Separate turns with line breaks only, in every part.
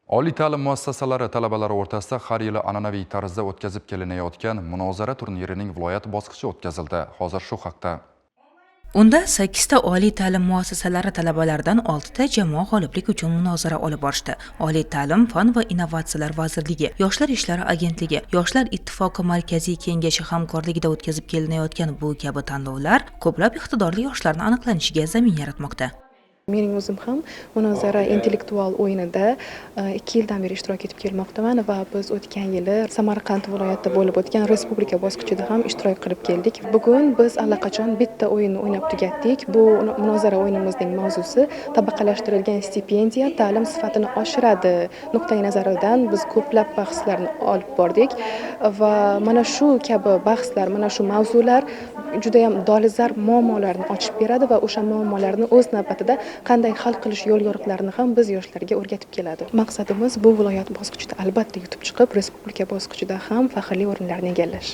Oliy ta'lim muassasalari talabalari o'rtasida har yili an'anaviy tarzda o'tkazib kelinayotgan munozara turnirining viloyat bosqichi o'tkazildi. Hozir shu haqda.
Unda 8 ta oliy ta'lim muassasalari talabalaridan 6 ta jamoa g'oliblik uchun munozara olib borishdi. Oliy ta'lim, fan va innovatsiyalar vazirligi, Yoshlar ishlari agentligi, Yoshlar ittifoqi markaziy kengashi hamkorligida o'tkazib kelinayotgan bu kabi tanlovlar ko'plab iqtidorli yoshlarni aniqlanishiga zamin yaratmoqda.
Mening o'zim ham munozara intellektual o'yinida 2 yildan beri ishtirok etib kelmoqdaman va biz o'tgan yili Samarqand viloyatida bo'lib o'tgan respublika bosqichida ham ishtirok qilib keldik. Bugun biz allaqachon bitta o'yinni o'ynab tugatdik. Bu munozara o'yinimizning mavzusi tabaqalashtirilgan stipendiya ta'lim sifatini oshiradi nuqtai nazaridan biz ko'plab bahslarni olib bordik va mana shu kabi bahslar, mana shu mavzular juda ham dolzarb muammolarni ochib beradi va o'sha muammolarni o'z navbatida qanday hal qilish yo'l yo'riqlarini ham biz yoshlarga o'rgatib keladi. Maqsadimiz bu viloyat bosqichida albatta yutib chiqib, respublika bosqichida ham faxrli o'rinlarni egallash.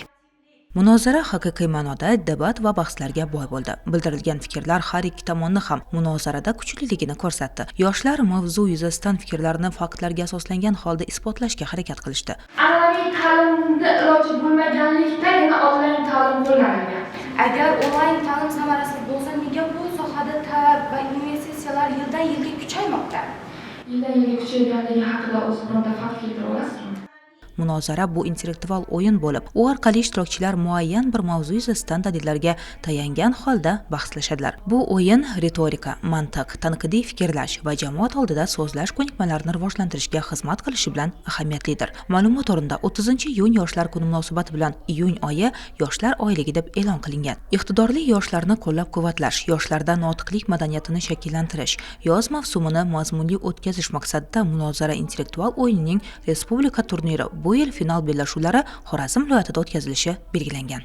Munozara haqiqiy ma'noda debat va bahslarga boy bo'ldi. Bildirilgan fikrlar har ikki tomonni ham munozarada kuchliligini ko'rsatdi. Yoshlar mavzu yuzasidan fikrlarini faktlarga asoslangan holda isbotlashga harakat qilishdi.
An'anaviy ta'limda iloji bo'lmaganlikdagina onlayn ta'lim qo'llanilgan.
Agar onlayn ta'lim samarasiz bo'lsa, nega bu sohada talab va investitsiyalar yildan yilga kuchaymoqda?
Yildan yilga kuchayganligi haqida o'z bironta fakt keltira olasizmi?
Munozara bu intellektual o'yin bo'lib, u orqali ishtirokchilar muayyan bir mavzu yuzasidan dalillarga tayangan holda bahslashadilar. Bu o'yin retorika, mantiq, tanqidiy fikrlash va jamoat oldida so'zlash ko'nikmalarini rivojlantirishga xizmat qilishi bilan ahamiyatlidir. Ma'lumot o'rinda 30-iyun yoshlar kuni munosabati bilan iyun oyi yoshlar oyligi deb e'lon qilingan. Iqtidorli yoshlarni qo'llab-quvvatlash, yoshlarda notiqlik madaniyatini shakllantirish, yoz mavsumini mazmunli o'tkazish maqsadida munozara intellektual o'yinining respublika turniri bu yil final bellashuvlari Xorazm viloyatida o'tkazilishi belgilangan.